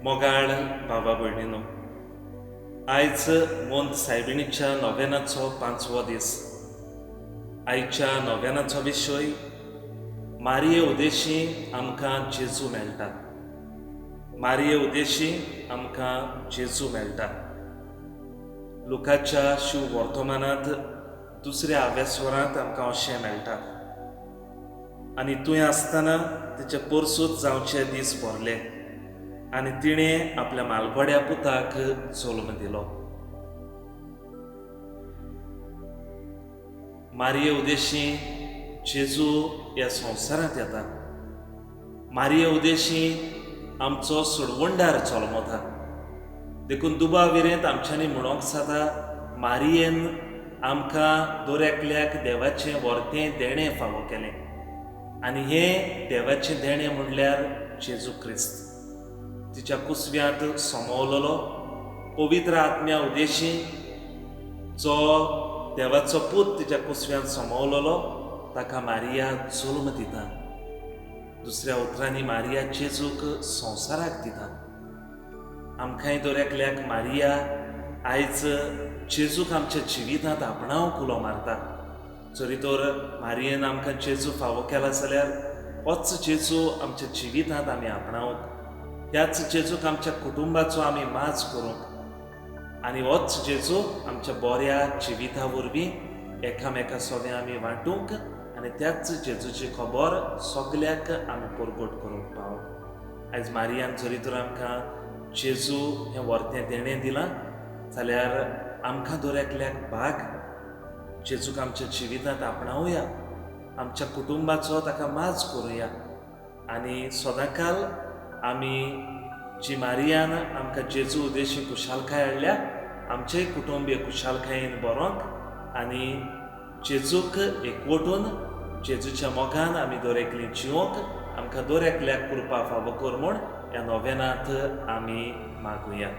मोगाळ भावा भयणीनो, आयज मोंत सायबिणीच्या नोवेनाचो 5वो दीस. आयच्या नोवेनाचो विशय मारये उदेशी आमकां जेजू मेळटा. मारये उदेशी आमकां जेजू मेळटा. लुकाच्या शिव वर्तमानांत 2ऱ्या आव्यास्वरांत आमकां अशें मेळटा. आनी तुवें आसतना तिचे परसूच जावचे दीस भरले आनी तिणें आपल्या मालगोड्या पुताक जल्म दिलो. मारये उदेशी जेजू ह्या संवसारांत येता. मारये उदेशी आमचो सोडवणदार जल्मता. देखून दुबाविरेंत आमच्यांनी म्हणोंक जाता, मारयेन आमकां दर एकल्याक देवाचें वर्तें देणें फावो केलें. आनी हें देवाचें देणें म्हणल्यार जेजू क्रिस्त. तिच्या कुसव्यांत सोमवलोलो पवित्र आत्म्या उदेशी जो देवाचो पूत तिच्या कुसव्यांत सोमवलोलो ताका मारिया जल्म दिता. दुसऱ्या उतरांनी मारिया जेजूक संवसाराक दिता. आमकांय दर एकल्याक मारिया आयज जेजूक आमच्या जिवितांत आपणावंक उलो मारता. जरी तर मारयेन आमकां जेजू फावो केला जाल्यार होच जेजू आमच्या जिवितांत आमी आपणावंक, ह्याच जेजूक आमच्या कुटुंबाचो आमी माज करूंक आनी होच जेजू आमच्या बऱ्या जिविता वरवीं एकामेका सोबें आमी वांटूंक आनी त्याच जेजूची खबर सगल्याक आमी परगट करूंक पावूंक. आयज मारयान जरी तर आमकां जेजू हें वर्तें देणें दिलां जाल्यार आमकां दर एकल्याक भाग जेजूक आमच्या जिवितांत आपणावया, आमच्या कुटुंबाचो ताका माज करुया आनी सदांकाल आमी जी मारियान आमकां जेजू उदेशी खुशालकाय हाडल्या आमचेय कुटुंबीय खुशालकायेन बरोंक आनी जेजूक एकवटून जेजूच्या मोगान आमी दर एकलीं जिवोंक आमकां दर एकल्याक कृपा फावो कर म्हूण ह्या नोवेनांत आमी मागुया.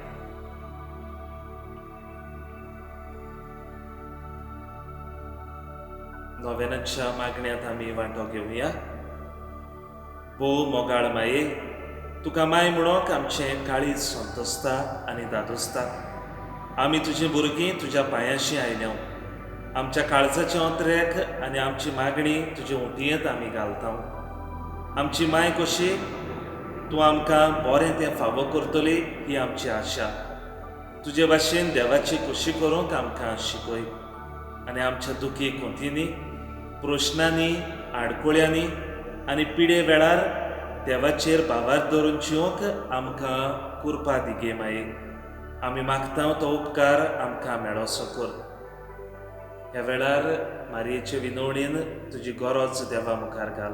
नोवेनाच्या मागण्यांत आमी वांटो घेवया. भोव मोगाळ माये, तुका माय म्हणोंक आमचें काळीज संतोसता आनी दादोसता. आमी तुजीं भुरगीं तुज्या पांयांशी आयल्या. आमच्या काळजाच्या अंतरेक आनी आमची मागणी तुजे उंटयेंत आमी घालता. आमची माय कशी तूं आमकां बरें तें फावो करतली ही आमची आशा. तुजे भाशेन देवाची खुशी करूंक आमकां शिकय आनी आमच्या दुखी खोंतींनी, प्रश्नांनी, आडकोळ्यांनी आनी पिडे वेळार देवाचेर बाबार धरून जिवंक आमकां कृपा दिगे माये. आमी मागता तो उपकार आमकां मेळोसो कर. ह्या वेळार मारयेचे विनवणेन तुजी गरज देवा मुखार घाल.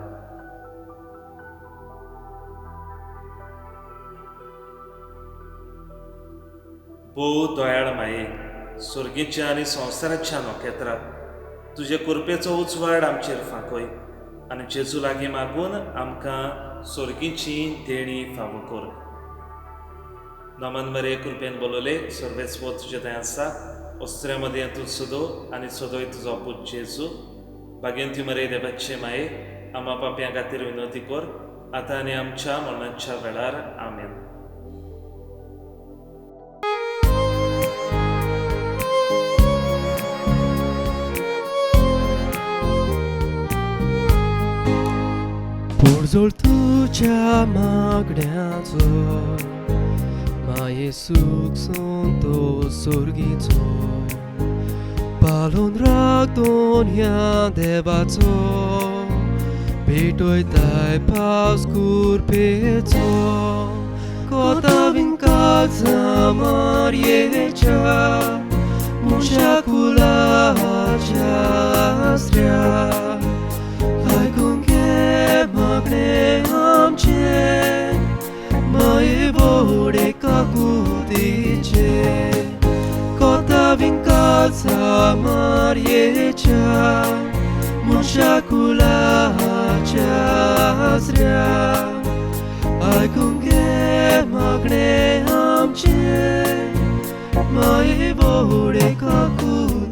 भोव दयाळ माये, सुर्गेच्या आनी संवसाराच्या नोखेत्रां तुजे कृपेचो उजवाड आमचेर फांकय आनी जेजू लागीं मागून आमकां सुर्गेची देणी फावो कर. नमन मरे कृपेन बोलोले सर्वेस्व तुजे थंय आसा. अस्त्र्या मदें तूं सदो आनी सदोय तुजो पूत जेजू. भाग्यवंती मरे देवाचे माये, आमा पाप्यां खातीर विनोती कर आतां आनी आमच्या मरणाच्या वेळार. आमेन. पोरजोळ तुज्या मागण्यांचो, माये सूख संतोष सोर्गीचो, पालोन राखतोन ह्या देवाचो, भेटोयताय पावस कुरपेचो. कोतावीन काळजां मारयेच्या, मुशा कुलाच्या आसऱ्या, आयकून घे मागणे आमचे, माये व्हडे काकुतीचे. कोतावीन काळजां मारयेच्या, मुशा कुलाच्या आसऱ्या, आयकून घे मागणे आमचे, माये व्हडे काकुतीचे.